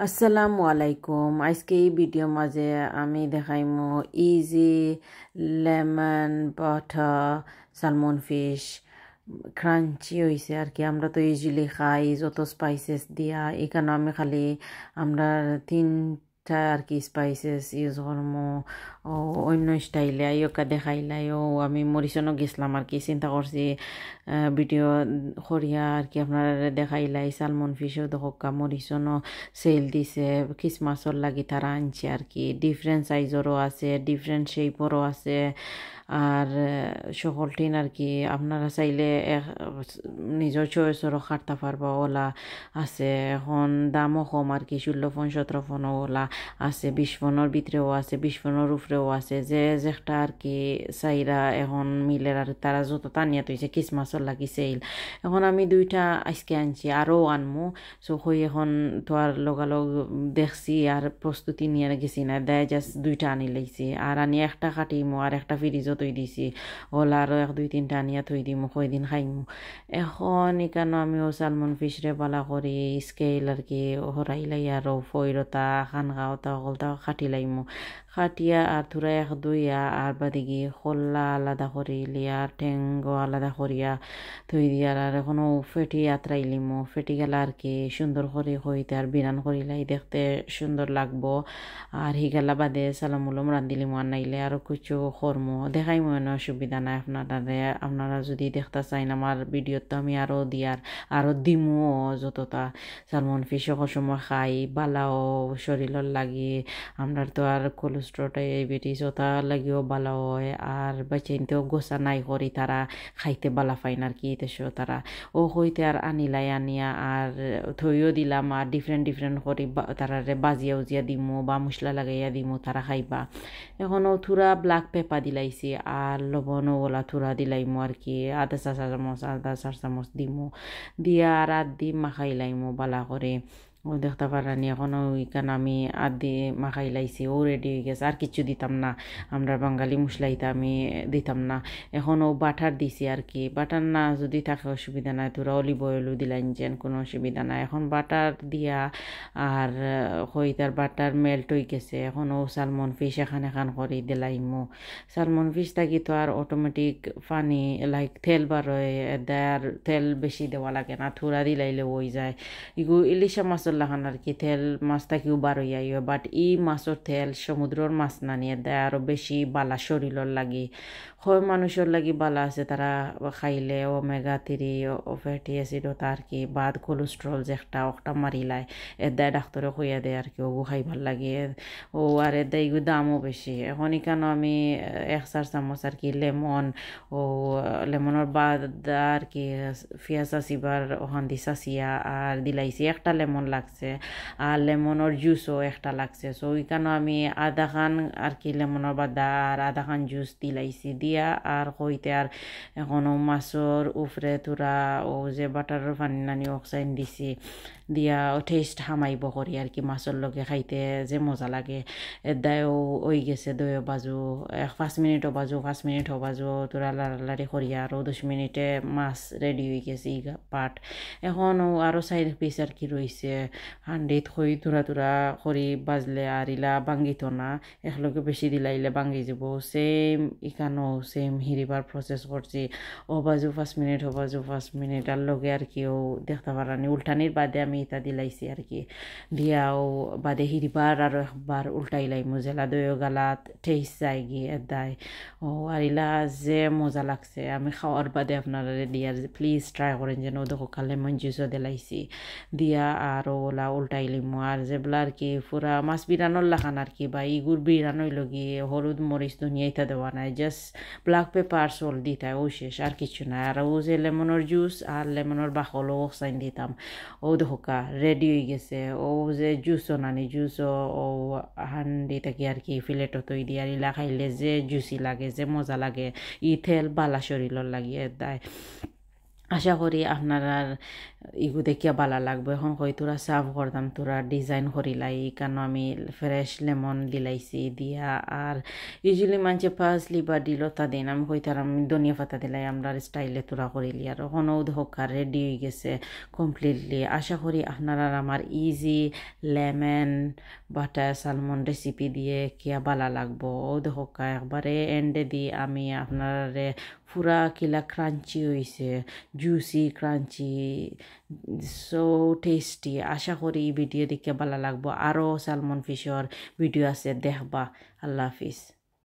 আসসালামু আলাইকুম। আজকে এই ভিডিও মাঝে আমি দেখাইমু easy lemon butter salmon fish crunchy হয়েছে আর কি। আমরা তো ইউজুয়ালি খাই যত স্পাইসেস দিয়া, এখানে আমি খালি আমরা তিনটা আর কি স্পাইসেস ইউজ করমু। ও অন্য স্টাইলে আইকা দেখাইলাই। ও আমি মরিচনও গেছিলাম আর কি, চিন্তা করছি ভিডিও করিয়া আর কি আপনার দেখাইলাই। সালমন ফিশও দেখা মরিচনও সেল দিছে, খ্রিসমাসর লাগি তারা আনছে আর কি। ডিফারেন্ট সাইজেরও আছে, ডিফারেন্ট শেপরও আছে। আর সকলটিন আর কি আপনারা চাইলে নিজের চয়েসরও খাটতে পারবা ওলা আছে। এখন দামও কম আর কি, 16 ফোন 17 ফোনও ওলা আছে, 20 ফোনের ভিতরেও আছে, 20 ফোনের উপরেও আছে। যে যেটা আর কি চাইরা এখন মিলের আর তারা যত টানিয়া তৈছে ক্রিসমাসর লাগি সেল। এখন আমি দুইটা আজকে আনছি, আরও আনমু। সো হই এখন তো আর লগালগ দেখছি আর প্রস্তুতি নিয়ে গেছি না, দেয় জাস্ট দুইটা আনি লাইছি। আর আনি একটা কাটিমু আর একটা ফ্রিজও তৈ দিছি। ওলা আরও 1 2 3টা আনিয়া থই দিমু, কয়দিন খাইমু। এখন এখানে আমিও সালমন ফিশরে বালা করি স্কেল আর কি হরাইলাই আর ফইরতা খানগাওতা ওগলতা খাটি লাইমু। খাটিয়া আর থুরা 1 2 আর বাদিকে খোল্লা আলাদা করি লিয়া, ঠেঙ্গো আলাদা করিয়া থই দিয়ার। আর এখনও ফেটি আতরাইলিমু, ফেটি গেলা আর কি সুন্দর করে হইতে আর বিরান করিলাই দেখতে সুন্দর লাগবো। আর হিগালা বাদে সালামুলম রান্দিলিমু, আর নাইলে আরও কিছু কর্মো দেখাইমু, এনে অসুবিধা নাই আপনারা যদি দেখতে চাইন আমার ভিডিও তো আমি আরও দিয়ার আরও দিমুও যতটা। সালমন ফিশ সকল সময় খাই, বালাও শরীরের লাগি। আমরা তো আর কোলেস্ট্রল ডায়াবেটিস ওটা লাগিও বালা হয়। আর বাচ্চাইনতেও গোসা নাই করি তারা খাইতে বালা ফাইন আর কি তেসো তারা ও হইতে আর আনিলাই আনিয়া আর থইও দিলাম। আর ডিফারেন্ট করি তারারে বাজিয়া উজিয়া দিমু বা মশলা লাগাইয়া দিমু, তারা খাইবা। এখনও থুরা ব্ল্যাক পেপার দিলাইছি আর লবণও ওলা থুরা দিলাইমু আর কি, আধা চা চামচ দিমু। দিয়া আর দিম মাখাইলাইমু বালা করে। ও দেখতে পারানি এখনও ওইখানে আমি আদি মাখাই লাইছি, ও রেডি হয়ে গেছে। আর কিছু দিতাম না, আমরা বাঙালি মশলাইতে আমি দিতাম না। এখনও বাটার দিছি আর কি, বাটার না যদি থাকে অসুবিধা নাই, তোরা অলিভ অয়েলও দিলাইন যেন কোনো অসুবিধা নাই। এখন বাটার দিয়া আর হইতার বাটার মেল্ট হয়ে গেছে। এখনও সালমন ফিশ এখান করে দিলাইমু। সালমন ফিশ থাকি তো আর অটোমেটিক পানি লাইক তেল বার হয়, আর তেল বেশি দেওয়া লাগে না, থোড়া দিলাইলে হয়ে যায়। ইগু ইলিশা মাছের লাগান আর কি তেল মাছ থাকিও বার হইয়া, বাট ই মাছের তেল সমুদ্রের মাছ না নিয়ে দেয় আরও বেশি বালা শরীরের লাগি। হয় মানুষের লাগি বালা আছে, তারা খাইলে ওমেগা 3 ফ্যাটি অ্যাসিড আর কি বাদ কোলেস্ট্রল যে একটা মারিলায় এদায় ডাক্তারে কইয়া দেয় আর কি, ওগু খাইবার লাগে। ও আর এদায় ইগু দামও বেশি। এখন এখানে আমি 1 4 চামচ আর কি লেমন, ও লেমনের বাদ আর কি পেঁয়াজ আসিবার ওখান দি চাচিয়া আর দিলাইছি। একটা লেমন লাগছে আর লেমনের জুসও একটা লাগছে। সো ওইখানে আমি আধা খান আর কি লেমনের বাদা আর আধা খান জুস দিলাইছি দিয়া আর কইতে আর এখনও মাছর উফরে তোরা ও যে বাটারের পানি নানি অক্সাইন দিছি দিয়া টেস্ট হামাইব করি আর কি, মাছের লগে খাইতে যে মজা লাগে। দায়ও ওই গেছে দইও বাজু 5 মিনিটও বাজু 5 মিনিটও বাজু তোরা লাড়ালাড়ি করিয়া আরও 10 মিনিটে মাছ রেডি হয়ে গেছে ই পাট। এখন আরও 4 পিস আর কি রয়েছে হান্ডিত খই তোরা করি বাজলে আর ইলা বাঙ্গিত না, একলগে বেশি দিলাইলে বাঙ্গি যাব। সেম ইখানো সেম হিরিবার প্রসেস করছি, ও বাজু 5 মিনিট ও বাজু 5 মিনিট আর লগে আর কি ও দেখতে পারানি উল্টানির বাদে আমি ইটা দিলাইছি আর কি। দিয়াও বাদে হিরিবার আরও একবার উল্টাইলাই মজেলা দইও গালাত ঠেস যাই গিয়ে দায়। ও আর ইলা যে মজা লাগছে, আমি খাওয়ার বাদে আপনারা দিয়ার প্লিজ ট্রাই করেন যেন দেখো লেমন জুসও দিলাইছি দিয়া আর ওলা উল্টাইলিমু। আর যেগুলা আর কি পুরা মাছ বিরানোর লাখান আর কি বা ইগুর বিরানোই লগি হলুদ মরিচ ধনিয়া ইতা দেওয়া নাই, জাস্ট ব্ল্যাক পেপার সল দিতাই ও শেষ আর কিছু নাই। আর ও যে লেমনের জুস আর লেমনের বাকলও অক্সাইন দিতাম। ও দেখোকা রেডি হয়ে গেছে। ও যে জুসও নানি জুসও ও হান্ডি থাকি আর কি ফিলেটও তৈ দিয়ে আর ইলা খাইলে যে জুসি লাগে যে মজা লাগে, ই তেল বালা শরীরের লাগিয়ে দেয়। আশা করি আপনারা ইগু দেখিয়া ভালো লাগবে এখন কই তোরা সার্ভ করতাম তোরা ডিজাইন করিলাই কেন আমি ফ্রেশ লেমন দিলাইছি দিয়া আর ইউজুয়ালি মানুষে পার্সলি বা ডিলতা দিন আমি কইতার আমি ধনিয়া পাতা দিলাই আমরা স্টাইলে তোরা করিলি আর ওখানেও হোকার রেডি হয়ে গেছে কমপ্লিটলি আশা করি আপনারা আমার easy lemon butter salmon recipe দিয়ে কিয়া ভালো লাগবো ও হোকা একবারে এন্ডে দিয়ে আমি আপনারে পুরা কিলা ক্রাঞ্চি হয়েছে জুসি ক্রাঞ্চি সো টেস্টি আশা করি এই ভিডিও দেখে ভালো লাগবো আরও সালমন ফিশর ভিডিও আছে দেখবা আল্লাহ হাফিজ